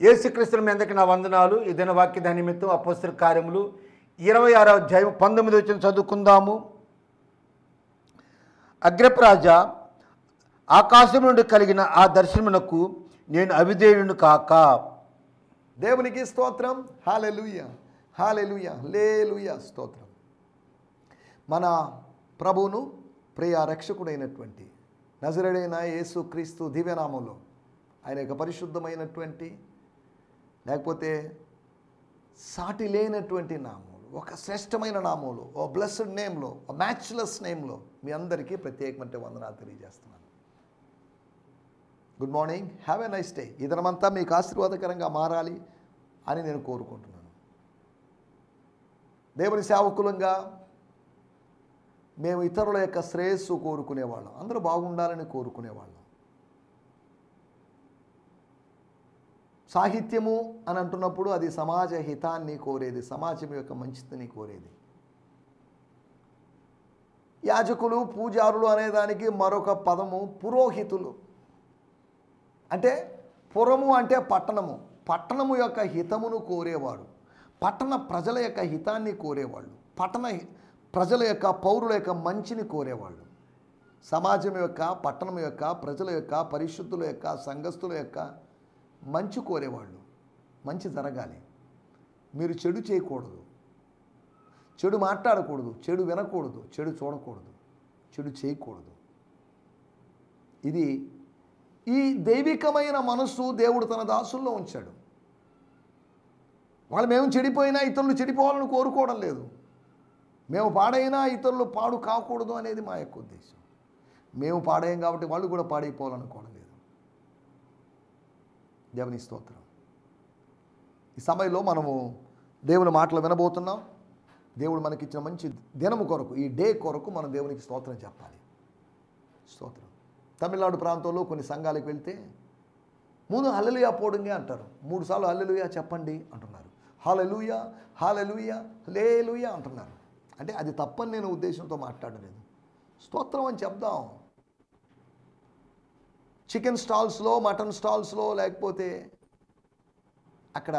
యేసుక్రీస్తు మీ అందరికీ నా వందనాలు. ఈ దిన వాక్య నిమిత్తం అపోస్తలుల కార్యములు 26వ అధ్యాయం 19 వచనం చదువుకుందాము. అగ్రప్రాజా, ఆకాశం నుండి కలిగిన ఆ దర్శనమునకు నేను అవిధేయుని కాక. దేవునికి స్తోత్రం. హల్లెలూయా, హల్లెలూయా, హల్లెలూయా, స్తోత్రం. మన ప్రభువును ప్రియ రక్షకుడైనటువంటి నజరేయుడైన యేసుక్రీస్తు దివ్యనామంలో ఆయన యొక్క పరిశుద్ధమైనటువంటి లేకపోతే సాటి లేనటువంటి నామములు, ఒక శ్రేష్టమైన నామంలో, ఓ బ్లెస్డ్ నేమ్లో, ఓ మ్యాచ్లెస్ నేమ్లో మీ అందరికీ ప్రత్యేకమైన వందనాలు తెలియజేస్తున్నాను. Good morning, have a nice day. ఈ దినమంతా మీకు ఆశీర్వాదకరంగా మారాలి అని నేను కోరుకుంటున్నాను. దేవుని సేవకులంగా మేము ఇతరుల యొక్క శ్రేయస్సు కోరుకునేవాళ్ళం, అందరూ బాగుండాలని కోరుకునేవాళ్ళం. సాహిత్యము అని అంటున్నప్పుడు అది సమాజ హితాన్ని కోరేది, సమాజం యొక్క మంచితని కోరేది. యాజకులు, పూజారులు అనేదానికి మరొక పదము పురోహితులు. అంటే పురము అంటే పట్టణము, పట్టణము యొక్క హితమును కోరేవాడు, పట్టణ ప్రజల యొక్క హితాన్ని కోరేవాళ్ళు, పట్టణ ప్రజల యొక్క పౌరుల యొక్క మంచిని కోరేవాళ్ళు. సమాజం యొక్క, పట్టణం యొక్క, ప్రజల యొక్క, పరిశుద్ధుల యొక్క, సంఘస్థుల యొక్క మంచి కోరేవాళ్ళు. మంచి జరగాలి, మీరు చెడు చేయకూడదు, చెడు మాట్లాడకూడదు, చెడు వినకూడదు, చెడు చూడకూడదు, చెడు చేయకూడదు. ఇది ఈ దైవికమైన మనస్సు దేవుడు తన దాసుల్లో ఉంచాడు. వాళ్ళు మేము చెడిపోయినా ఇతరులు చెడిపోవాలని కోరుకోవడం లేదు, మేము పాడైనా ఇతరులు పాడు కాకూడదు అనేది మా యొక్క ఉద్దేశం. మేము పాడేయం కాబట్టి వాళ్ళు కూడా పాడైపోవాలనుకోవడం లేదు. దేవుని స్తోత్రం. ఈ సమయంలో మనము దేవుని మాటలు వినబోతున్నాం. దేవుడు మనకిచ్చిన మంచి దినము కొరకు, ఈ డే కొరకు మనం దేవునికి స్తోత్రం చెప్పాలి. స్తోత్రం. తమిళనాడు ప్రాంతంలో కొన్ని సంఘాలకు వెళ్తే ముందు హల్లెలూయా పోడుంగే అంటారు. 3 సార్లు హల్లెలూయా చెప్పండి అంటున్నారు. హల్లెలూయా, హల్లెలూయా, హల్లెలూయా అంటున్నారు. అంటే అది తప్పని నేను ఉద్దేశంతో మాట్లాడలేదు. స్తోత్రం అని చెప్దాం. చికెన్ స్టాల్స్లో, మటన్ స్టాల్స్లో, లేకపోతే అక్కడ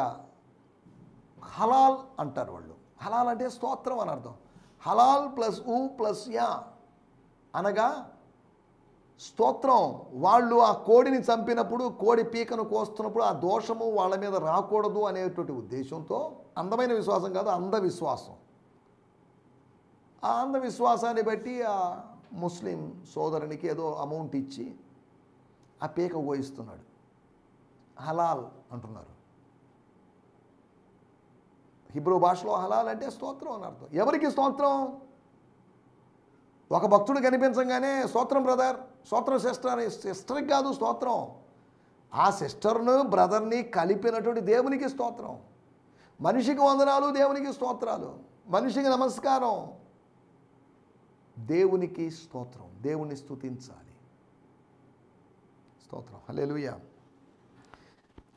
హలాల్ అంటారు వాళ్ళు. హలాల్ అంటే స్తోత్రం అని అర్థం. హలాల్ ప్లస్ ఊ ప్లస్ యా అనగా స్తోత్రం. వాళ్ళు ఆ కోడిని చంపినప్పుడు, కోడి పీకను కోస్తున్నప్పుడు ఆ దోషము వాళ్ళ మీద రాకూడదు అనేటువంటి ఉద్దేశంతో, అందమైన విశ్వాసం కాదు, అంధవిశ్వాసం. ఆ అంధవిశ్వాసాన్ని బట్టి ఆ ముస్లిం సోదరునికి ఏదో అమౌంట్ ఇచ్చి ఆ పీక కోయిస్తున్నాడు. హలాల్ అంటున్నారు. హిబ్రూ భాషలో హలాల్ అంటే స్తోత్రం అని అర్థం. ఎవరికి స్తోత్రం? ఒక భక్తుడు కనిపించగానే స్తోత్రం బ్రదర్, స్తోత్రం సిస్టర్ అని. సిస్టర్కి కాదు స్తోత్రం, ఆ సిస్టర్ను బ్రదర్ని కలిపినటువంటి దేవునికి స్తోత్రం. మనిషికి వందనాలు, దేవునికి స్తోత్రాలు, మనిషికి నమస్కారం, దేవునికి స్తోత్రం. దేవుని స్తుతించాలి. స్తోత్రం. హల్లెలూయా.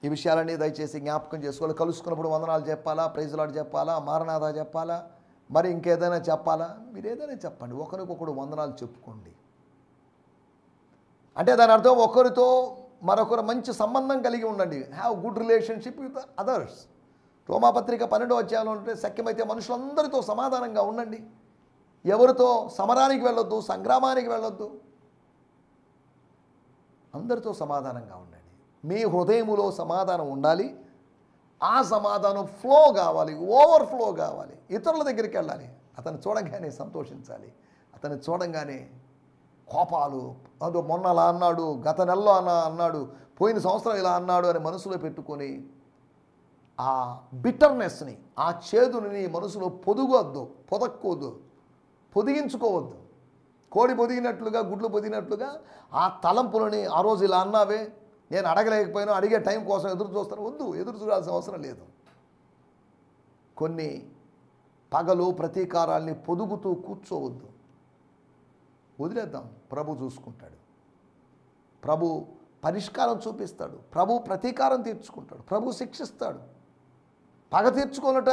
ఈ విషయాలన్నీ దయచేసి జ్ఞాపకం చేసుకోవాలి. కలుసుకున్నప్పుడు వందనాలు చెప్పాలా, ప్రైజ్ లార్డ్ చెప్పాలా, మారనాథా చెప్పాలా, మరి ఇంకేదైనా చెప్పాలా? మీరు ఏదైనా చెప్పండి, ఒకరికొకరు వందనాలు చెప్పుకోండి. అంటే దాని అర్థం ఒకరితో మరొకరు మంచి సంబంధం కలిగి ఉండండి. Have good relationship with others. రోమాపత్రిక 12వ అధ్యాయంలో ఉంటే సఖ్యమైతే మనుషులందరితో సమాధానంగా ఉండండి. ఎవరితో సమరానికి వెళ్ళొద్దు, సంగ్రామానికి వెళ్ళొద్దు, అందరితో సమాధానంగా ఉండండి. మీ హృదయములో సమాధానం ఉండాలి. ఆ సమాధానం ఫ్లో కావాలి, ఓవర్ఫ్లో కావాలి. ఇతరుల దగ్గరికి వెళ్ళాలి. అతను చూడంగానే సంతోషించాలి. అతను చూడంగానే కోపాలు, అదో మొన్న అలా అన్నాడు, గత నెలలో అన్నాడు, పోయిన సంవత్సరం ఇలా అన్నాడు అని మనసులో పెట్టుకొని ఆ బిటర్నెస్ని, ఆ చేదుని మనసులో పొదక్కోవద్దు, పొదిగించుకోవద్దు. కోడి పొదిగినట్లుగా, గుడ్లు పొదిగినట్లుగా ఆ తలంపులని, ఆ రోజు ఇలా అన్నావే, నేను అడగలేకపోయినా, అడిగే టైం కోసం ఎదురు చూస్తాను. వద్దు, ఎదురు చూడాల్సిన అవసరం లేదు. కొన్ని పగలు ప్రతీకారాల్ని పొదుగుతూ కూర్చోవద్దు, వదిలేద్దాం. ప్రభు చూసుకుంటాడు, ప్రభు పరిష్కారం చూపిస్తాడు, ప్రభు ప్రతీకారం తీర్చుకుంటాడు, ప్రభు శిక్షిస్తాడు. పగ తీర్చుకోనట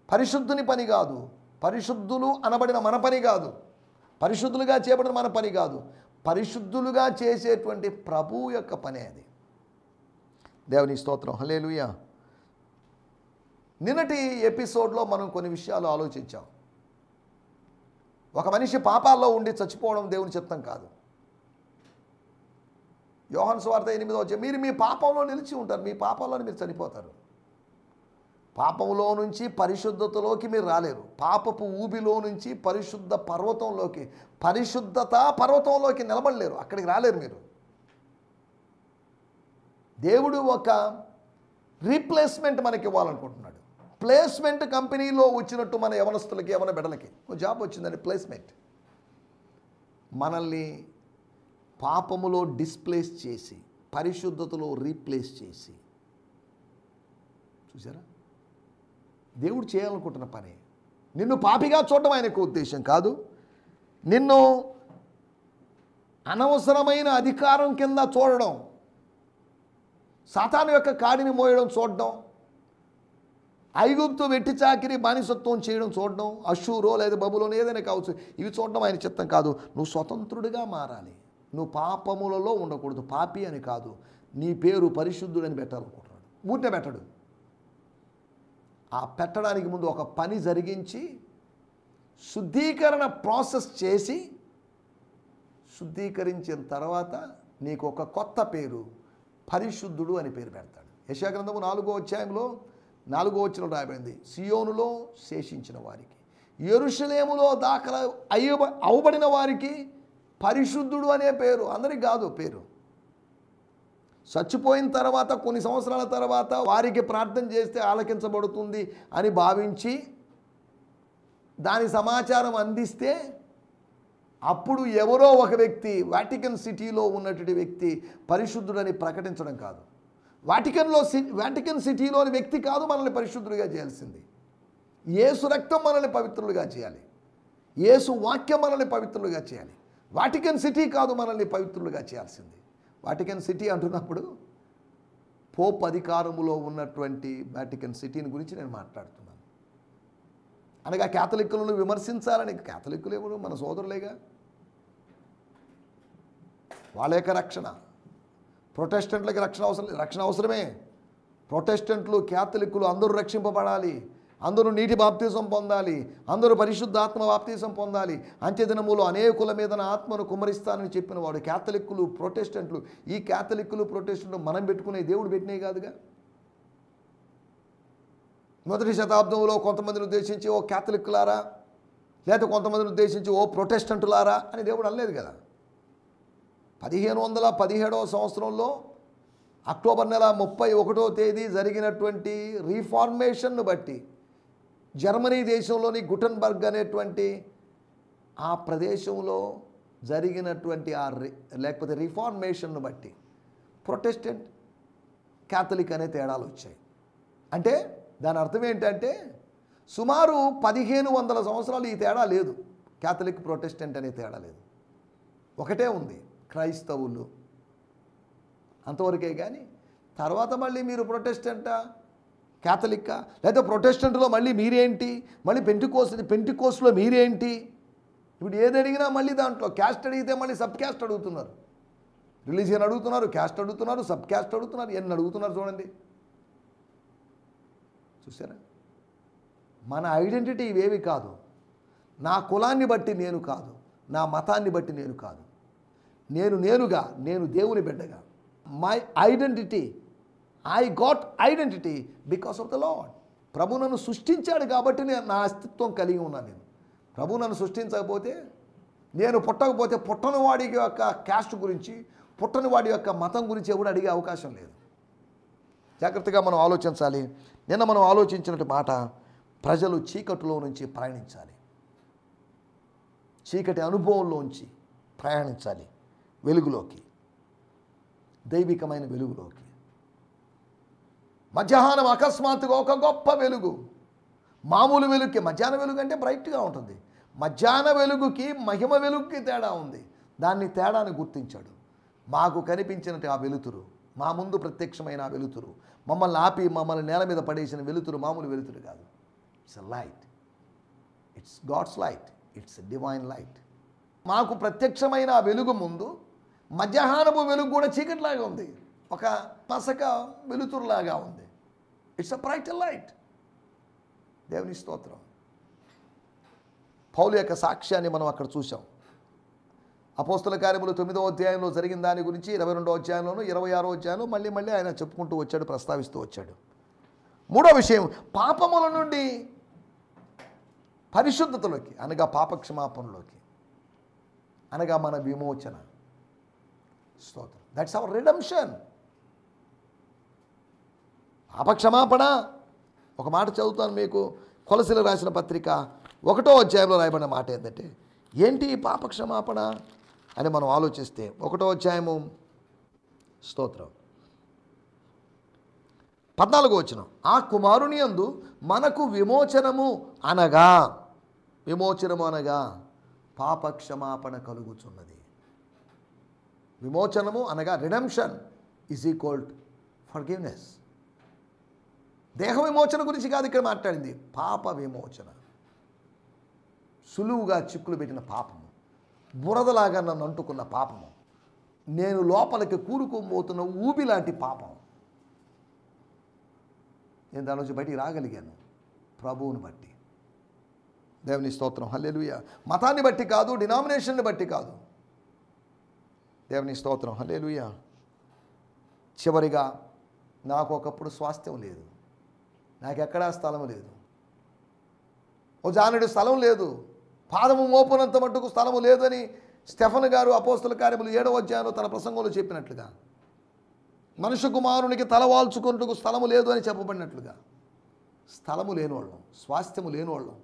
పరిశుద్ధుని పని కాదు, పరిశుద్ధులు అనబడిన మన పని కాదు, పరిశుద్ధులుగా చేయబడిన మన పని కాదు, పరిశుద్ధులుగా చేసేటువంటి ప్రభు యొక్క పని అది. దేవుని స్తోత్రం, హల్లెలూయా. నిన్నటి ఎపిసోడ్లో మనం కొన్ని విషయాలు ఆలోచించాం. ఒక మనిషి పాపాల్లో ఉండి చచ్చిపోవడం దేవుని చిత్తం కాదు. యోహాను సువార్త 8వ అధ్యాయం, మీరు మీ పాపంలో నిలిచి ఉంటారు, మీ పాపంలో మీరు చనిపోతారు. పాపంలో నుంచి పరిశుద్ధతలోకి మీరు రాలేరు. పాపపు ఊబిలో నుంచి పరిశుద్ధ పర్వతంలోకి, పరిశుద్ధత పర్వతంలోకి నిలబడలేరు, అక్కడికి రాలేరు మీరు. దేవుడు ఒక రీప్లేస్మెంట్ మనకి ఇవ్వాలనుకుంటున్నాడు. ప్లేస్మెంట్ కంపెనీలో వచ్చినట్టు మన యవనస్తులకి, యవన బిడ్డలకి ఒక జాబ్ వచ్చిందని ప్లేస్మెంట్. మనల్ని పాపములో డిస్ప్లేస్ చేసి పరిశుద్ధతలో రీప్లేస్ చేసి, చూసారా, దేవుడు చేయాలనుకుంటున్న పని. నిన్ను పాపిగా చూడడం ఆయనకు ఉద్దేశం కాదు. నిన్ను అనవసరమైన అధికారం కింద చూడడం, సాతాను యొక్క కాడిని మోయడం చూడడం, ఐగుప్తు వెట్టి చాకిరి బానిసత్వం చేయడం చూడడం, అషూరో లేదా బబులోనో ఏదైనా కావచ్చు, ఇవి చూడడం ఆయన చిత్తం కాదు. నువ్వు స్వతంత్రుడిగా మారాలి. నువ్వు పాపములలో ఉండకూడదు. పాపి అని కాదు, నీ పేరు పరిశుద్ధుడని పెట్టాలనుకుంటున్నాడు. ఊరినే పెట్టడు. ఆ పెట్టడానికి ముందు ఒక పని జరిగించి శుద్ధీకరణ ప్రాసెస్ చేసి, శుద్ధీకరించిన తర్వాత నీకు ఒక కొత్త పేరు పరిశుద్ధుడు అని పేరు పెడతాడు. యెషయా గ్రంథము 4వ అధ్యాయంలో 4వ వచనం రాయబడింది, సియోనులో శేషించిన వారికి, యెరూషలేములో దాఖలు అవబడిన వారికి పరిశుద్ధుడు అనే పేరు. అందరికి కాదు పేరు. చచ్చిపోయిన తర్వాత కొన్ని సంవత్సరాల తర్వాత వారికి ప్రార్థన చేస్తే ఆలకించబడుతుంది అని భావించి దాని సమాచారం అందిస్తే అప్పుడు ఎవరో ఒక వ్యక్తి, వాటికన్ సిటీలో ఉన్నటువంటి వ్యక్తి పరిశుద్ధుడని ప్రకటించడం కాదు. వాటికన్ సిటీలోని వ్యక్తి కాదు మనల్ని పరిశుద్ధులుగా చేయాల్సింది. యేసు రక్తం మనల్ని పవిత్రులుగా చేయాలి. యేసు వాక్యం మనల్ని పవిత్రులుగా చేయాలి. వాటికన్ సిటీ కాదు మనల్ని పవిత్రులుగా చేయాల్సింది. వాటికన్ సిటీ అంటున్నప్పుడు పోప్ అధికారములో ఉన్నటువంటి వాటికన్ సిటీని గురించి నేను మాట్లాడుతున్నాను. అనగా క్యాథలిక్కులను విమర్శించాలని, క్యాథలిక్కులు ఎవరు? మన సోదరులేగా. వాళ్ళ యొక్క రక్షణ, ప్రొటెస్టెంట్లకి రక్షణ అవసరమే. ప్రొటెస్టెంట్లు, క్యాథలిక్కులు అందరూ రక్షింపబడాలి, అందరూ నీటి బాప్తిజం పొందాలి, అందరూ పరిశుద్ధాత్మ బాప్తిజం పొందాలి, అంత్యదినములో అనేకుల మీద నా ఆత్మను కుమ్మరిస్తానని చెప్పిన వాడు. క్యాథలిక్కులు, ప్రొటెస్టెంట్లు, ఈ క్యాథలిక్కులు ప్రొటెస్టెంట్లు మనం పెట్టుకునే, దేవుడు పెట్టినవి కాదుగా. మొదటి శతాబ్దంలో కొంతమందిని ఉద్దేశించి ఓ క్యాథలిక్కులారా, లేదా కొంతమందిని ఉద్దేశించి ఓ ప్రొటెస్టెంటులారా అని దేవుడు అనలేదు కదా. 1517వ సంవత్సరంలో అక్టోబర్ నెల 31వ తేదీ జరిగినటువంటి రీఫార్మేషన్ను బట్టి జర్మనీ దేశంలోని గుటెన్బర్గ్ అనేటువంటి ఆ ప్రదేశంలో జరిగినటువంటి లేకపోతే రీఫార్మేషన్ను బట్టి ప్రొటెస్టెంట్, క్యాథలిక్ అనే తేడాలు వచ్చాయి. అంటే దాని అర్థం ఏంటంటే సుమారు 1500 సంవత్సరాలు ఈ తేడా లేదు. క్యాథలిక్, ప్రొటెస్టెంట్ అనే తేడా లేదు, ఒకటే ఉంది, క్రైస్తవులు అంతవరకే. కానీ తర్వాత మళ్ళీ మీరు ప్రొటెస్టెంటా, క్యాథలిక్కా, లేదా ప్రొటెస్టెంట్లో మళ్ళీ మీరేంటి, మళ్ళీ పెంటికోస్ట్లో మీరేంటి, ఇప్పుడు ఏది అడిగినా మళ్ళీ దాంట్లో క్యాస్ట్ అడిగితే మళ్ళీ సబ్ క్యాస్ట్ అడుగుతున్నారు, రిలీజియన్ అడుగుతున్నారు, క్యాస్ట్ అడుగుతున్నారు, సబ్ క్యాస్ట్ అడుగుతున్నారు, ఎన్ని అడుగుతున్నారు చూడండి. చూసారా? మన ఐడెంటిటీ ఇవేవి కాదు. నా కులాన్ని బట్టి నేను కాదు, నా మతాన్ని బట్టి నేను కాదు, నేనుగా, నేను దేవుని బిడ్డగా. My identity, I got identity because of the Lord. ప్రభు నన్ను సృష్టించాడు కాబట్టి నేను నా అస్తిత్వం కలిగి ఉన్నాను. నేను ప్రభు నన్ను సృష్టించకపోతే, నేను పుట్టకపోతే పుట్టని వాడి యొక్క క్యాస్ట్ గురించి, పుట్టని వాడి యొక్క మతం గురించి ఎవరు అడిగే అవకాశం లేదు. జాగ్రత్తగా మనం ఆలోచించాలి. నిన్న మనం ఆలోచించినట్టు మాట, ప్రజలు చీకటిలో నుంచి ప్రయాణించాలి, చీకటి అనుభవంలోంచి ప్రయాణించాలి వెలుగులోకి, దైవికమైన వెలుగులోకి. మధ్యాహ్నం అకస్మాత్తుగా ఒక గొప్ప వెలుగు, మామూలు వెలుగుకి, మధ్యాహ్న వెలుగు అంటే బ్రైట్గా ఉంటుంది, మధ్యాహ్న వెలుగుకి మహిమ వెలుగుకి తేడా ఉంది. దాన్ని తేడాన్ని గుర్తించాడు. మాకు కనిపించినట్టు ఆ వెలుతురు, మా ముందు ప్రత్యక్షమైన ఆ వెలుతురు, మమ్మల్ని ఆపి మమ్మల్ని నేల మీద పడేసిన వెలుతురు మామూలు వెలుతురు కాదు. It's a light, it's God's light, it's a divine light. మాకు ప్రత్యక్షమైన ఆ వెలుగు ముందు మధ్యాహ్నపు వెలుగు కూడా చీకటిలాగా ఉంది. ఒక పసక వెలుతురులాగా ఉంది. It's a bright light. దేవుని స్తోత్రం. పౌలు యొక్క సాక్ష్యాన్ని మనం అక్కడ చూసాం. అపోస్తల కార్యములు 9వ అధ్యాయంలో జరిగిన దాని గురించి 22వ అధ్యాయంలోను 26వ అధ్యాయంలో మళ్ళీ ఆయన చెప్పుకుంటూ వచ్చాడు, ప్రస్తావిస్తూ వచ్చాడు. మూడో విషయం, పాపముల నుండి పరిశుద్ధతలోకి, అనగా పాపక్షమాపణలోకి, అనగా మన విమోచన. స్తోత్రం. That's our redemption. పాపక్షమాపణ. ఒక మాట చదువుతాను మీకు. కొలసీలకు రాసిన పత్రిక 1వ అధ్యాయంలో రాయబడిన మాట ఏంటంటే, ఏంటి పాపక్షమాపణ అని మనం ఆలోచిస్తే 1వ అధ్యాయము స్తోత్రం 14వ వచనం, ఆ కుమారుని యందు మనకు విమోచనము అనగా పాపక్షమాపణ కలుగుచున్నది. విమోచనము అనగా redemption is equal to forgiveness. దేహ విమోచన గురించి కాదు ఇక్కడ మాట్లాడింది, పాప విమోచన. సులువుగా చిక్కులు పెట్టిన పాపము, బురదలాగా నన్ను అంటుకున్న పాపము, నేను లోపలికి కూరుకోబోతున్న ఊబి లాంటి పాపం, నేను దాని నుంచి బయటికి రాగలిగాను ప్రభువుని బట్టి. దేవుని స్తోత్రం. హల్లెలూయా. మతాన్ని బట్టి కాదు, డినామినేషన్ని బట్టి కాదు. దేవుని స్తోత్రం. హల్లెలూయా. చివరిగా, నాకు ఒకప్పుడు స్వాస్థ్యం లేదు, నాకెక్కడా స్థలం లేదు, ఓ జానుడి స్థలం లేదు, పాదము మోపునంత మట్టుకు స్థలము లేదని స్టెఫన్ గారు అపోస్తల కార్యములు 7వ అధ్యాయంలో తన ప్రసంగంలో చెప్పినట్లుగా, మనుష్య కుమారునికి తలవాల్చుకుంటూ స్థలము లేదు అని చెప్పబడినట్లుగా, స్థలము లేనివాళ్ళం, స్వాస్థ్యము లేనివాళ్ళం,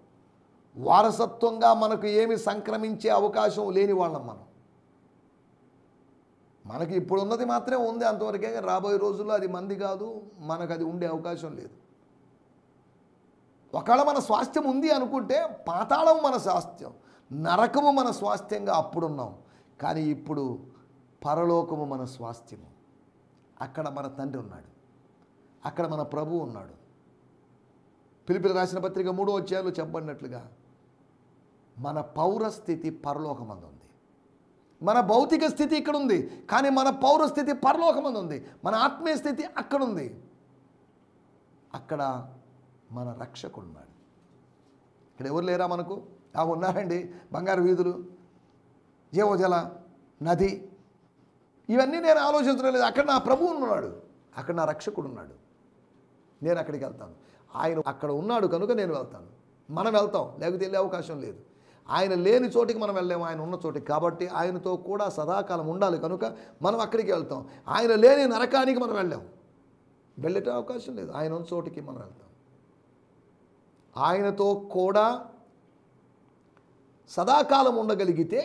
వారసత్వంగా మనకు ఏమి సంక్రమించే అవకాశం లేని వాళ్ళం మనం. మనకి ఇప్పుడు ఉన్నది మాత్రమే ఉంది, అంతవరకే. రాబోయే రోజుల్లో అది మంది కాదు, మనకు అది ఉండే అవకాశం లేదు. ఒకవేళ మన స్వాస్థ్యం ఉంది అనుకుంటే పాతాళం మన స్వాస్థ్యం, నరకము మన స్వాస్థ్యంగా అప్పుడున్నాం. కానీ ఇప్పుడు పరలోకము మన స్వాస్థ్యము. అక్కడ మన తండ్రి ఉన్నాడు, అక్కడ మన ప్రభువు ఉన్నాడు. ఫిలిప్పీయులకు రాసిన పత్రిక 3వ అధ్యాయంలో చెప్పబడినట్లుగా మన పౌరస్థితి పరలోకమందు ఉంది. మన భౌతిక స్థితి ఇక్కడ ఉంది, కానీ మన పౌరస్థితి పరలోకమందు ఉంది. మన ఆత్మీయ స్థితి అక్కడ ఉంది. అక్కడ మన రక్షకుడు ఉన్నాడు. ఇక్కడ ఎవరు లేరా మనకు? ఉన్నారండి. బంగారు వీధులు, జీవజల నది, ఇవన్నీ నేను ఆలోచించడం లేదు. అక్కడ నా ప్రభువు ఉన్నాడు, అక్కడ నా రక్షకుడు ఉన్నాడు. నేను అక్కడికి వెళ్తాను. ఆయన అక్కడ ఉన్నాడు కనుక నేను వెళ్తాను. మనం వెళ్తాం, లేకపోతే వెళ్ళే అవకాశం లేదు. ఆయన లేని చోటికి మనం వెళ్ళాము, ఆయన ఉన్న చోటికి. కాబట్టి ఆయనతో కూడా సదాకాలం ఉండాలి కనుక మనం అక్కడికి వెళ్తాం. ఆయన లేని నరకానికి మనం వెళ్ళాము, వెళ్ళే అవకాశం లేదు. ఆయన ఉన్న చోటికి మనం వెళ్తాం. ఆయనతో కూడా సదాకాలం ఉండగలిగితే,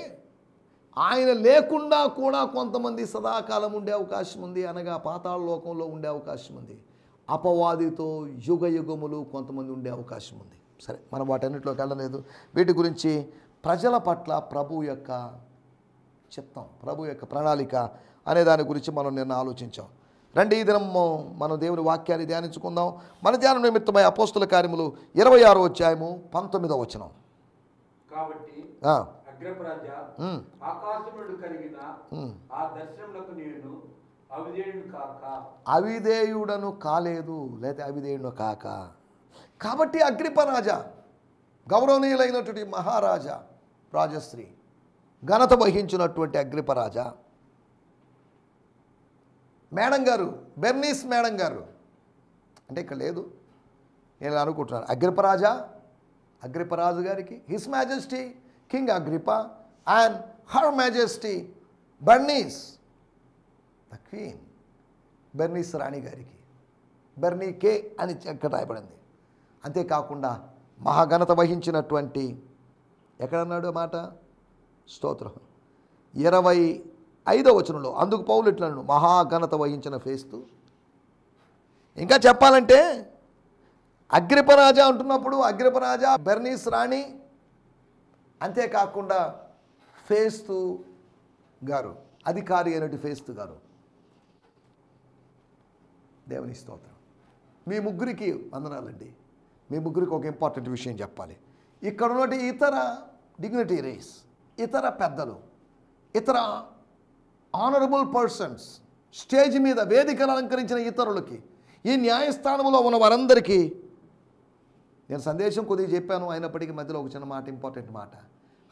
ఆయన లేకుండా కూడా కొంతమంది సదాకాలం ఉండే అవకాశం ఉంది, అనగా పాతాళ లోకంలో ఉండే అవకాశం ఉంది. అపవాదితో యుగ యుగములు కొంతమంది ఉండే అవకాశం ఉంది. సరే, మనం వాటన్నిటిలోకి వెళ్ళలేదు. వీటి గురించి ప్రజల పట్ల ప్రభు యొక్క చిత్తం, ప్రభు యొక్క ప్రణాళిక అనే దాని గురించి మనం నిన్న ఆలోచించాం. రండి, ఈ దినం మనం దేవుని వాక్యాన్ని ధ్యానించుకుందాం. మన ధ్యానం నిమిత్తమై అపోస్తల కార్యములు 26వ అధ్యాయము 19వ వచనం. కాబట్టి అగ్రప్రాజా, ఆకాశముడు కలిగిన ఆ దర్శనములకు నేను అవిధేయుడను కాలేదు, లేదా అవిధేయుడు కాక. కాబట్టి అగ్రిపరాజా, గౌరవనీయులైనటువంటి మహారాజా, రాజశ్రీ, ఘనత వహించినటువంటి అగ్రిపరాజా, మేడం గారు, బెర్నీస్ మేడం గారు అంటే ఇక్కడ లేదు, నేను అనుకుంటున్నాను. అగ్రిపరాజు గారికి, his majesty king Agrippa and her majesty Bernice the queen, Bernice రాణి గారికి, బెర్నీకే అని ఇక్కడ రాయబడింది. అంతేకాకుండా మహాఘనత వహించినటువంటి, ఎక్కడన్నాడు మాట? స్తోత్రం 25వ వచనంలో. అందుకు పౌలు ఇట్లను, మహాఘనత వహించిన ఫేస్తు. ఇంకా చెప్పాలంటే అగ్రిపరాజా అంటున్నప్పుడు అగ్రిపరాజా, బెర్నీస్ రాణి, అంతేకాకుండా ఫేస్తు గారు, అధికారి అయినటువంటి ఫేస్తు గారు. దేవుని స్తోత్రం. మీ ముగ్గురికి వందనాలండి. మీ ముగ్గురికి ఒక ఇంపార్టెంట్ విషయం చెప్పాలి. ఇక్కడ ఉన్నటువంటి ఇతర డిగ్నిటరీస్, ఇతర పెద్దలు, ఇతర ఆనరబుల్ పర్సన్స్, స్టేజ్ మీద వేదికను అలంకరించిన ఇతరులకి, ఈ న్యాయస్థానంలో ఉన్న వారందరికీ నేను సందేశం కొద్దిగా చెప్పాను. అయినప్పటికీ మధ్యలో ఒక చిన్న మాట, ఇంపార్టెంట్ మాట,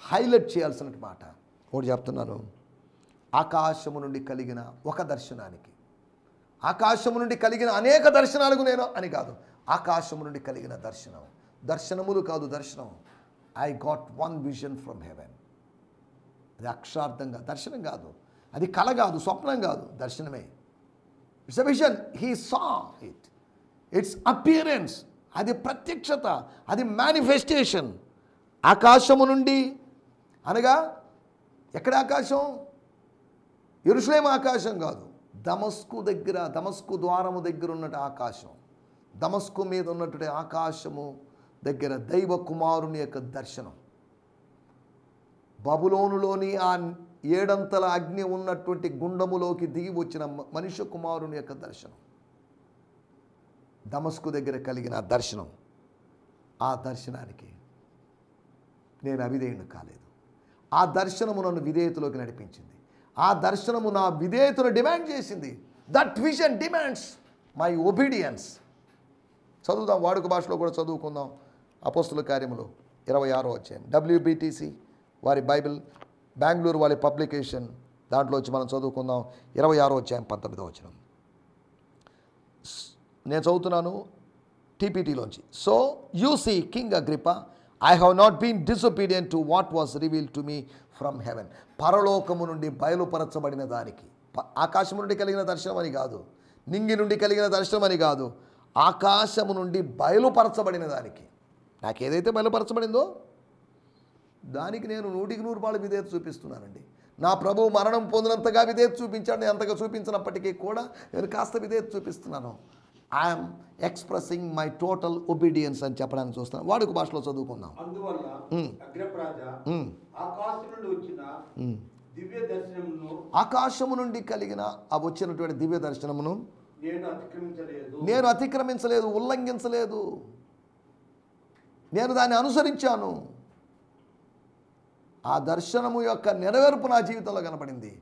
హైలైట్ చేయాల్సిన మాట ఒకటి చెప్తున్నాను. ఆకాశము నుండి కలిగిన ఒక దర్శనానికి, ఆకాశము నుండి కలిగిన అనేక దర్శనాలకు నేను అని కాదు, ఆకాశము నుండి కలిగిన దర్శనం, దర్శనములు కాదు దర్శనం. I got one vision from heaven. అది అక్షరార్థంగా దర్శనం కాదు, అది కల కాదు, స్వప్నం కాదు, దర్శనమే. It's a vision. He saw it. It's appearance. అది ప్రత్యక్షత, అది మేనిఫెస్టేషన్. ఆకాశము నుండి అనగా ఎక్కడ ఆకాశం? యెరూషలేము ఆకాశం కాదు, దమస్కు దగ్గర, దమస్కు ద్వారము దగ్గర ఉన్నట్టు ఆకాశం, దమస్కు మీద ఉన్నటువంటి ఆకాశము దగ్గర దైవ కుమారుని యొక్క దర్శనం. బబులోనులోని ఆ 7 అగ్ని ఉన్నటువంటి గుండములోకి దిగి వచ్చిన మనుష్య కుమారుని యొక్క దర్శనం, దమస్కు దగ్గర కలిగిన దర్శనం. ఆ దర్శనానికి నేను అవిధేయుని కాలేదు. ఆ దర్శనము నన్ను విధేయతలోకి నడిపించింది. ఆ దర్శనము నా విధేయతను డిమాండ్ చేసింది. That vision demands my obedience. చదువుదాం, వాడుక భాషలో కూడా చదువుకుందాం. అపోస్తుల కార్యములు 26వ అధ్యాయం, WBTC వారి బైబిల్, బెంగళూరు వారి పబ్లికేషన్, దాంట్లో వచ్చి మనం చదువుకుందాం. 26వ అధ్యాయం 19వ వచనం నేను చదువుతున్నాను TPTలోంచి. So you see king Agrippa, I have not been disobedient to what was revealed to me from heaven. పరలోకము నుండి బయలుపరచబడిన దానికి, ఆకాశము నుండి కలిగిన దర్శనం అని కాదు, నింగి నుండి కలిగిన దర్శనం అని కాదు, ఆకాశము నుండి బయలుపరచబడిన దానికి, నాకు ఏదైతే బయలుపరచబడిందో దానికి నేను 100% విధేయత చూపిస్తున్నానండి. నా ప్రభువు మరణం పొందినంతగా విధేయత చూపించాడు. నేను అంతగా చూపించినప్పటికీ కూడా నేను కాస్త విధేయత చూపిస్తున్నాను. I'm expressing my total obedience అని చెప్పడానికి చూస్తున్నాను. వాడుక భాషలో చదువుకుందాం. అందువల్ల అగ్రప్రాజా, ఆకాశం నుండి వచ్చిన దివ్య దర్శనమును, ఆకాశము నుండి కలిగిన ఆ వచ్చినటువంటి దివ్య దర్శనమును నేను అతిక్రమించలేదు, ఉల్లంఘించలేదు. నేను దాన్ని అనుసరించాను. ఆ దర్శనము యొక్క నెరవేర్పు నా జీవితంలో కనపడింది.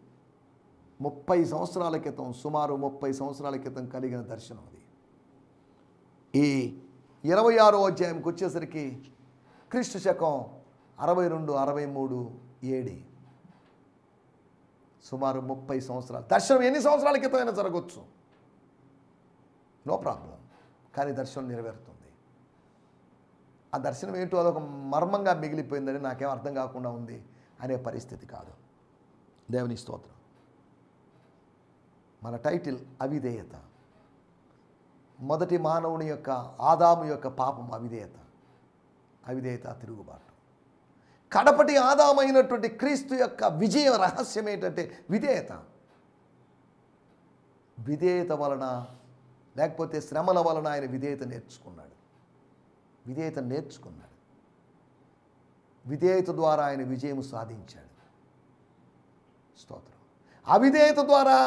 30 సంవత్సరాల క్రితం, సుమారు 30 సంవత్సరాల క్రితం కలిగిన దర్శనం అది. ఈ 26వ అధ్యాయంకి వచ్చేసరికి క్రీస్తు శకం 62, 63 AD, సుమారు 30 సంవత్సరాలు. దర్శనం ఎన్ని సంవత్సరాల క్రితం అయినా జరగవచ్చు, నో ప్రాబ్లం. కానీ దర్శనం నెరవేరుతుంది. ఆ దర్శనం ఏంటో అదొక మర్మంగా మిగిలిపోయిందని, నాకేం అర్థం కాకుండా ఉంది అనే పరిస్థితి కాదు. దేవుని స్తోత్రం. మన టైటిల్ అవిధేయత. మొదటి మానవుని యొక్క, ఆదాము యొక్క పాపం అవిధేయత. అవిధేయత, తిరుగుబాటు. కడపటి ఆదామైనటువంటి క్రీస్తు యొక్క విజయ రహస్యం ఏంటంటే విధేయత. విధేయత వలన, లేకపోతే శ్రమల వలన ఆయన విధేయత నేర్చుకున్నాడు. విధేయత నేర్చుకున్నాడు. విధేయత ద్వారా ఆయన విజయం సాధించాడు. స్తోత్రం. అవిధేయత ద్వారా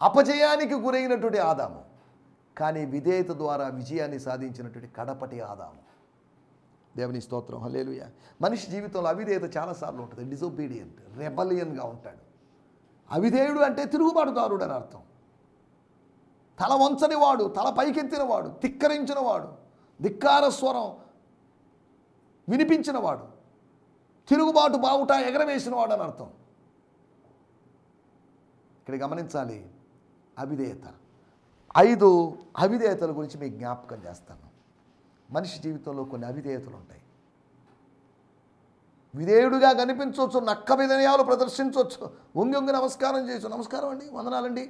అపజయానికి గురైనటువంటి ఆదాము, కానీ విధేయత ద్వారా విజయాన్ని సాధించినటువంటి కడపటి ఆదాము. దేవుని స్తోత్రం, హల్లెలూయా. మనిషి జీవితంలో అవిధేయత చాలాసార్లు ఉంటుంది. డిసొబీడియంట్, రెబలియన్గా ఉంటాడు. అవిధేయుడు అంటే తిరుగుబాటుదారుడు అని అర్థం. తల వంచని వాడు, తల పైకెత్తిన వాడు, ధిక్కరించిన వాడు, ధిక్కార స్వరం వినిపించినవాడు, తిరుగుబాటు బావుట ఎగరవేసిన వాడు అని అర్థం. ఇక్కడ గమనించాలి, అవిధేయత. 5 అవిధేయతల గురించి మీకు జ్ఞాపకం చేస్తాను. మనిషి జీవితంలో కొన్ని అవిధేయతలు ఉంటాయి. విధేయుడుగా కనిపించవచ్చు, నక్క విధేయాలు ప్రదర్శించవచ్చు, వంగి నమస్కారం చేయొచ్చు, నమస్కారం అండి, వందనాలండి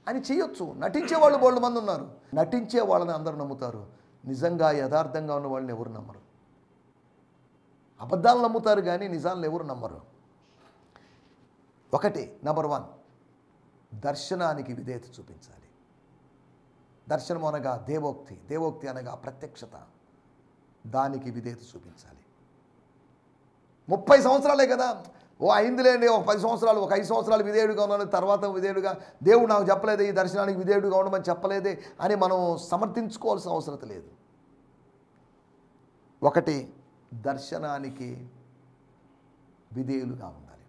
అని చేయొచ్చు. నటించేవాళ్ళు బోళ్ళు మంది ఉన్నారు. నటించే వాళ్ళని అందరూ నమ్ముతారు, నిజంగా యథార్థంగా ఉన్న వాళ్ళని ఎవరు నమ్మరు. అబద్ధాలు నమ్ముతారు కానీ నిజాలను ఎవరు నమ్మరు. ఒకటి, నెంబర్ 1, దర్శనానికి విధేయత చూపించాలి. దర్శనం అనగా దేవోక్తి, దేవోక్తి అనగా ప్రత్యక్షత, దానికి విధేయత చూపించాలి. 30 సంవత్సరాలే కదా, ఓ అయిందిలేండి, ఒక 10 సంవత్సరాలు, ఒక 5 సంవత్సరాలు విధేయుడిగా ఉన్నాను, తర్వాత విధేయుడిగా, దేవుడు నాకు చెప్పలేదే ఈ దర్శనానికి విధేయుడిగా ఉండమని చెప్పలేదే అని మనం సమర్థించుకోవాల్సిన అవసరం లేదు. ఒకటి, దర్శనానికి విధేయులుగా ఉండాలి.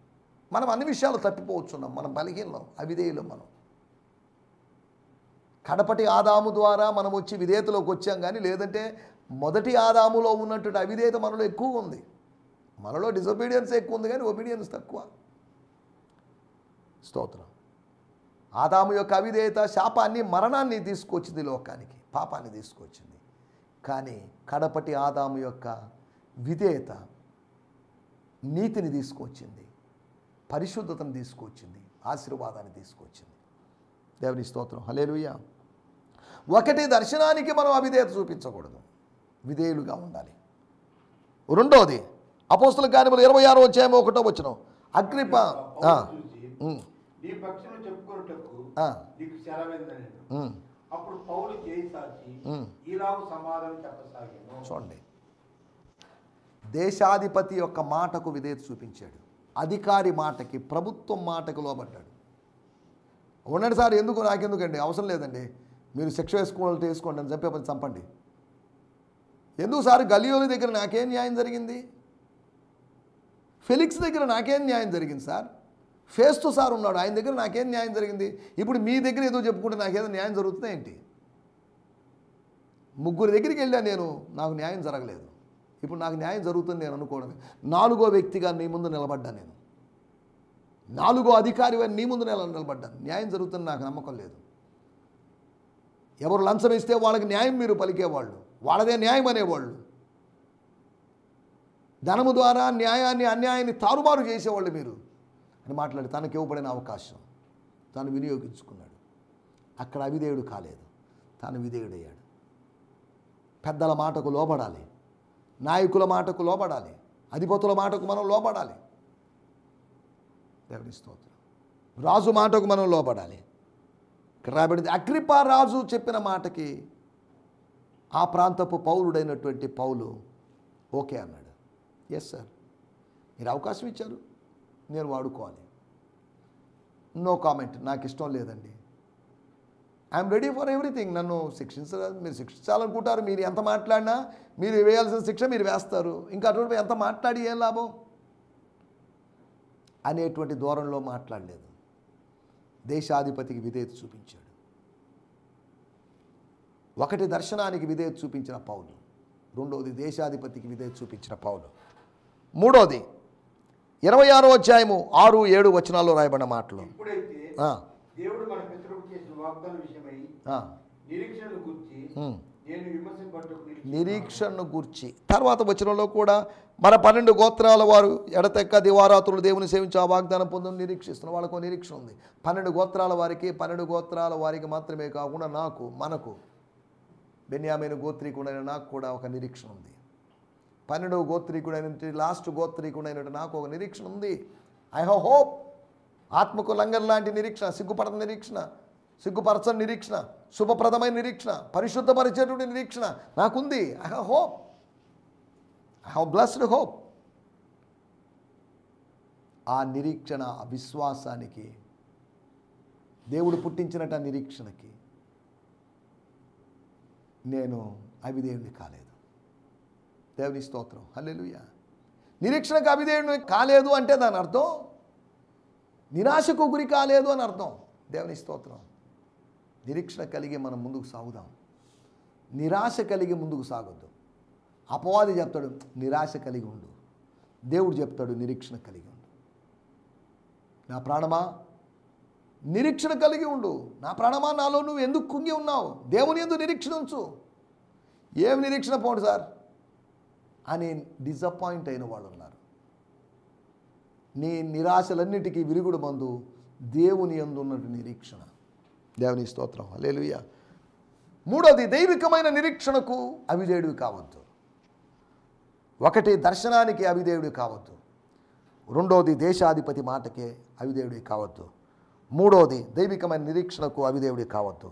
మనం అన్ని విషయాలు తప్పిపోవచ్చున్నాం, మనం బలహీనం, అవిధేయులు మనం. కడపటి ఆదాము ద్వారా మనం వచ్చి విధేయతలోకి వచ్చాం, కానీ లేదంటే మొదటి ఆదాములో ఉన్నటువంటి అవిధేయత మనలో ఎక్కువ ఉంది. మనలో డిసొబీడియన్స్ ఎక్కువ ఉంది, కానీ ఒబీడియన్స్ తక్కువ. స్తోత్రం. ఆదాము యొక్క అవిధేయత శాపాన్ని, మరణాన్ని తీసుకొచ్చింది లోకానికి, పాపాన్ని తీసుకొచ్చింది. కానీ కడపటి ఆదాము యొక్క విధేయత నీతిని తీసుకొచ్చింది, పరిశుద్ధతను తీసుకొచ్చింది, ఆశీర్వాదాన్ని తీసుకొచ్చింది. దేవుని స్తోత్రం. హల్లెలూయా. ఒకటి, దర్శనానికి మనం అవిధేయత చూపించకూడదు, విధేయులుగా ఉండాలి. రెండోది అపోస్తల కార్యములు 26వ అధ్యాయం 1వ వచనం. అగ్రిప్ప నీ పక్షమును చెప్పుకొనుటకు నీకు సెలవేందనెను. అప్పుడు పౌలు చేయి సాచి ఈలాగు సమాధానం చెప్పసాగాను. చూడండి, దేశాధిపతి యొక్క మాటకు విధేయత చూపించాడు, అధికారి మాటకి, ప్రభుత్వం మాటకు లోబడ్డాడు. ఉండండి సార్, ఎందుకు నాకెందుకండి, అవసరం లేదండి, మీరు శిక్ష వేసుకోవాలంటే వేసుకోండి, అని చంపే పని చంపండి. ఎందుకు సార్, గలియోని దగ్గర నాకేం న్యాయం జరిగింది, ఫెలిక్స్ దగ్గర నాకేం న్యాయం జరిగింది సార్, ఫేస్తు సార్ ఉన్నాడు ఆయన దగ్గర నాకేం న్యాయం జరిగింది, ఇప్పుడు మీ దగ్గర ఏదో చెప్పుకుంటే నాకేదో న్యాయం జరుగుతుందా ఏంటి? ముగ్గురు దగ్గరికి వెళ్ళా నేను, నాకు న్యాయం జరగలేదు, ఇప్పుడు నాకు న్యాయం జరుగుతుంది నేను అనుకోవడం. 4వ వ్యక్తిగా నీ ముందు నిలబడ్డా, నేను 4వ అధికారి నీ ముందు నిలబడ్డాను, న్యాయం జరుగుతుంది నాకు నమ్మకం లేదు. ఎవరు లంచం ఇస్తే వాళ్ళకి న్యాయం మీరు పలికేవాళ్ళు, వాళ్ళదే న్యాయం అనేవాళ్ళు, ధనము ద్వారా న్యాయాన్ని అన్యాయాన్ని తారుమారు చేసేవాళ్ళు మీరు అని మాట్లాడి తనకి ఇవ్వబడిన అవకాశం తాను వినియోగించుకున్నాడు. అక్కడ అవిధేయుడు కాలేదు, తాను విధేయుడయ్యాడు. పెద్దల మాటకు లోబడాలి, నాయకుల మాటకు లోబడాలి, అధిపతుల మాటకు మనం లోబడాలి. దేవుని స్తోత్రం. రాజు మాటకు మనం లోబడాలి. ఇక్కడ రాబడింది, అగ్రిప్ప రాజు చెప్పిన మాటకి ఆ ప్రాంతపు పౌరుడైనటువంటి పౌలు ఓకే అన్నాడు. ఎస్ సార్, మీరు అవకాశం ఇచ్చారు, నేను వాడుకోవాలి, నో కామెంట్, నాకు ఇష్టం లేదండి, ఐఎమ్ రెడీ ఫర్ ఎవ్రీథింగ్. నన్ను మీరు శిక్షించాలనుకుంటారు, మీరు ఎంత మాట్లాడినా మీరు వేయాల్సిన శిక్ష మీరు వేస్తారు, ఇంకా అటువంటి ఎంత మాట్లాడి ఏం లాభం అనేటువంటి ధోరణిలో మాట్లాడలేదు. దేశాధిపతికి విధేయత చూపించాడు. ఒకటి, దర్శనానికి విధేయత చూపించిన పౌలు. రెండవది, దేశాధిపతికి విధేయత చూపించిన పౌలు. మూడవది 26వ అధ్యాయము 6, 7 వచనాల్లో రాయబడిన మాటలు. ఇప్పుడైతే దేవుడు మన పితరులకు చేసిన వాగ్దానం విషయమై నిరీక్షణను గురించి నేను విమర్శింపబట్టుకు నిరీక్షణను గూర్చి తర్వాత వచనంలో కూడా మన 12 గోత్రాల వారు ఎడతెక్క దివారాత్రులు దేవుని సేవించి ఆ వాగ్దానం పొందని నిరీక్షిస్తున్నారు. వాళ్ళకు నిరీక్షణ ఉంది. 12 గోత్రాల వారికి, 12 గోత్రాల వారికి మాత్రమే కాకుండా మనకు బెన్యామీను గోత్రీకుడైన నాకు కూడా ఒక నిరీక్షణ ఉంది. 12వ గోత్రీకుడైన లాస్ట్ గోత్రీకుడైన నాకు ఒక నిరీక్షణ ఉంది. I have hope. ఆత్మకు లంగర్ లాంటి నిరీక్షణ, సిగ్గుపడని నిరీక్షణ, సిగ్గుపరచని నిరీక్షణ, శుభప్రదమైన నిరీక్షణ, పరిశుద్ధపరిచేటువంటి నిరీక్షణ నాకుంది. I have hope. I have blessed hope. ఆ నిరీక్షణ, ఆ విశ్వాసానికి, దేవుడు పుట్టించినట్టు ఆ నిరీక్షణకి నేను అవిధేయుడిని కాలేదు. దేవుని స్తోత్రం. హల్లెలూయా. నిరీక్షణకు అవిధేయుడిని కాలేదు అంటే దాని అర్థం నిరాశకు గురి కాలేదు అని అర్థం. దేవుని స్తోత్రం. నిరీక్షణ కలిగి మనం ముందుకు సాగుదాం. నిరాశ కలిగి ముందుకు సాగొద్దు. అపవాది చెప్తాడు నిరాశ కలిగి ఉండు, దేవుడు చెప్తాడు నిరీక్షణ కలిగి ఉండు. నా ప్రాణమా నిరీక్షణ కలిగి ఉండు. నా ప్రాణమా నాలో నువ్వు ఎందుకు కుంగి ఉన్నావు? దేవుని యందు నిరీక్షణ ఉంచు. ఏం నిరీక్షణ పోండి సార్ అని డిసప్పాయింట్ అయిన వాళ్ళు ఉన్నారు. నీ నిరాశలన్నిటికీ విరుగుడు మందు దేవుని యందు ఉన్నట్టు నిరీక్షణ. దేవుని స్తోత్రం. హల్లెలూయా. మూడోది, దైవికమైన నిరీక్షణకు అవిధేయుడివి కావద్దు. ఒకటి, దర్శనానికి అవిధేయుడివి కావద్దు. రెండోది, దేశాధిపతి మాటకే అవిధేయుడివి కావద్దు. మూడోది, దైవికమైన నిరీక్షణకు అవిధేయుడివి కావద్దు.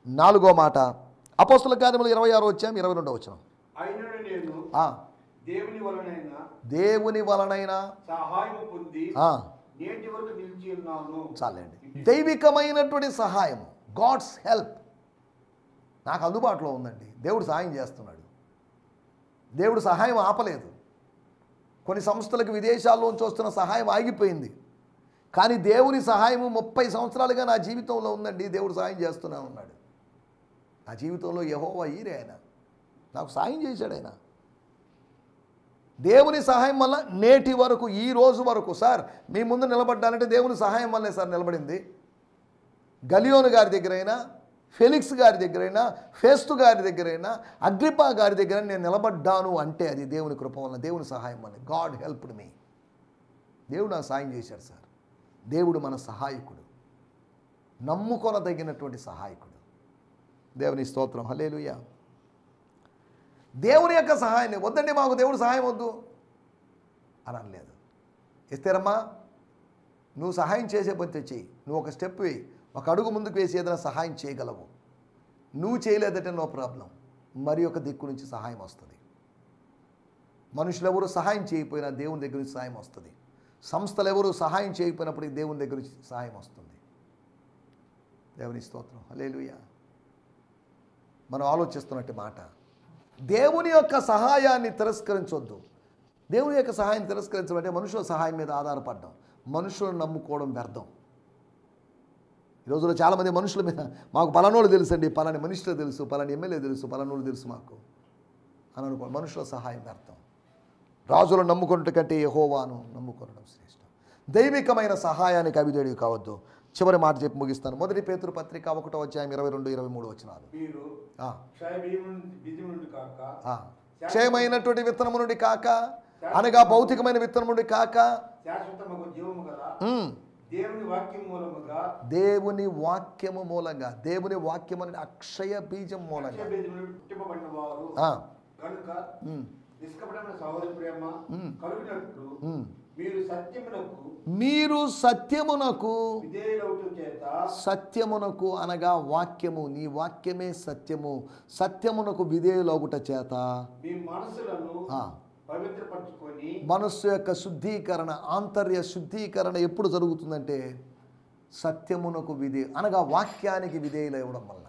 4వ మాట అపోస్తల కార్యములు 26వ అధ్యాయం 22వ వచనం. అయినను నేను దేవుని వలనైనా సహాయం పొంది నేటి వరకు నిలిచి ఉన్నాను. చాలండి. దైవికమైనటువంటి సహాయం, గాడ్స్ హెల్ప్ నాకు అందుబాటులో ఉందండి. దేవుడు సహాయం చేస్తున్నాడు. దేవుడు సహాయం ఆపలేదు. కొన్ని సంస్థలకు విదేశాల్లోంచి వస్తున్న సహాయం ఆగిపోయింది, కానీ దేవుని సహాయము 30 సంవత్సరాలుగా నా జీవితంలో ఉందండి. దేవుడు సహాయం చేస్తూనే ఉన్నాడు. నా జీవితంలో యెహోవా ఈరే ఆయన నాకు సహాయం చేశాడు. ఆయన దేవుని సహాయం వల్ల నేటి వరకు, ఈ రోజు వరకు సార్ మీ ముందు నిలబడ్డానంటే దేవుని సహాయం వల్లే సార్ నిలబడింది. గలియోను గారి దగ్గరైనా, ఫెలిక్స్ గారి దగ్గరైనా, ఫేస్తు గారి దగ్గరైనా, అగ్రిపా గారి దగ్గర నేను నిలబడ్డాను అంటే అది దేవుని కృప వల్ల, దేవుని సహాయం వల్ల. God helped me. దేవుడు నాకు సహాయం చేశాడు సార్. దేవుడు మన సహాయకుడు, నమ్ముకొనదగినటువంటి సహాయకుడు. దేవుని స్తోత్రం, హల్లెలూయా. దేవుని యొక్క సహాయాన్ని వద్దండి, మాకు దేవుడు సహాయం వద్దు అని అనలేదు. ఎస్తేరమ్మా, నువ్వు సహాయం చేసే పని తెచ్చి, నువ్వు ఒక స్టెప్ వేయి, ఒక అడుగు ముందుకు వేసి ఏదైనా సహాయం చేయగలవు. నువ్వు చేయలేదంటే నో ప్రాబ్లం, మరి ఒక దిక్కు నుంచి సహాయం వస్తుంది. మనుషులు ఎవరు సహాయం చేయకపోయినా దేవుని దగ్గర నుంచి సహాయం వస్తుంది. సంస్థలు ఎవరు సహాయం చేయకపోయినప్పుడు దేవుని దగ్గర నుంచి సహాయం వస్తుంది. దేవుని స్తోత్రం, హల్లెలూయా. మనం ఆలోచిస్తున్నట్టు మాట, దేవుని యొక్క సహాయాన్ని తిరస్కరించొద్దు. దేవుని యొక్క సహాయాన్ని తిరస్కరించడం అంటే మనుషుల సహాయం మీద ఆధారపడడం, మనుషులను నమ్ముకోవడం వ్యర్థం. ఈ రోజుల్లో చాలామంది మనుషుల మీద, మాకు పలానోళ్ళు తెలుసండి, పలాని మనుషులు తెలుసు, పలాని ఎమ్మెల్యే తెలుసు, పలానోళ్ళు తెలుసు మాకు అని అనుకో. మనుషుల సహాయం వ్యర్థం. రాజులను నమ్ముకున్నట్టు కంటే యెహోవాను నమ్ముకొనడం శ్రేష్టం. దైవికమైన సహాయానికి అవిధేయుడు కావద్దు. చివరి మాట చెప్పి ముగిస్తాను. మొదటి పేతురు పత్రిక 1వ అధ్యాయం 22-23 వచనాలు. క్షయమైనటువంటి విత్తనము నుండి కాక, అనగా భౌతికమైన విత్తనము నుండి కాక, దేవుని వాక్యము మూలంగా, దేవుని వాక్యం అనే అక్షయ బీజం మూలంగా మీరు సత్యమునకు సత్యమునకు అనగా వాక్యము, నీ వాక్యమే సత్యము, సత్యమునకు విధేయులగుట చేత మనస్సు యొక్క శుద్ధీకరణ, ఆంతర్య శుద్ధీకరణ ఎప్పుడు జరుగుతుందంటే సత్యమునకు అనగా వాక్యానికి విధేయులు ఇవ్వడం వల్ల.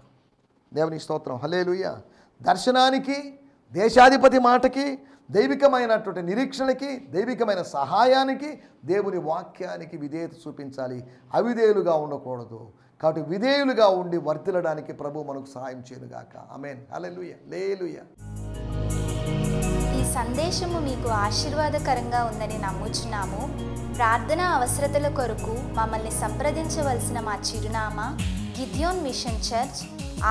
దేవుని స్తోత్రం, హల్లెలూయా. దర్శనానికి, దేశాధిపతి మాటకి, దైవికమైనటువంటి నిరీక్షణకి, దైవికమైన సహాయానికి, దేవుని వాక్యానికి విధేయత చూపించాలి. అవిధేయులుగా ఉండకూడదు. కాబట్టి విధేయులుగా ఉండి వర్ధిల్లడానికి ప్రభు మనకు సహాయం చేయనుగాక. ఆమేన్, హల్లెలూయా, హల్లెలూయా. ఈ సందేశము మీకు ఆశీర్వాదకరంగా ఉందని నమ్ముచున్నాము. ప్రార్థన అవసరతల కొరకు మమ్మల్ని సంప్రదించవలసిన మా చిరునామా గిద్యోన్ మిషన్ చర్చ్,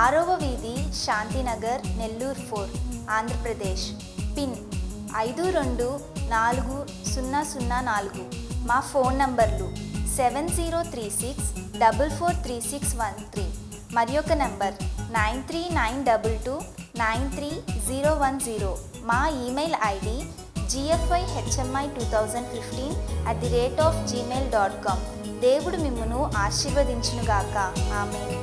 6వ వీధి, శాంతినగర్, నెల్లూరు 4, ఆంధ్రప్రదేశ్. పిన్ 524004. మా ఫోన్ నంబర్లు 7036443613, మరి ఒక నంబర్ 9392293010. మా ఈమెయిల్ ఐడి gfihmi2015@gmail.com. దేవుడు మిమ్మును ఆశీర్వదించునుగాక. ఆమేన్.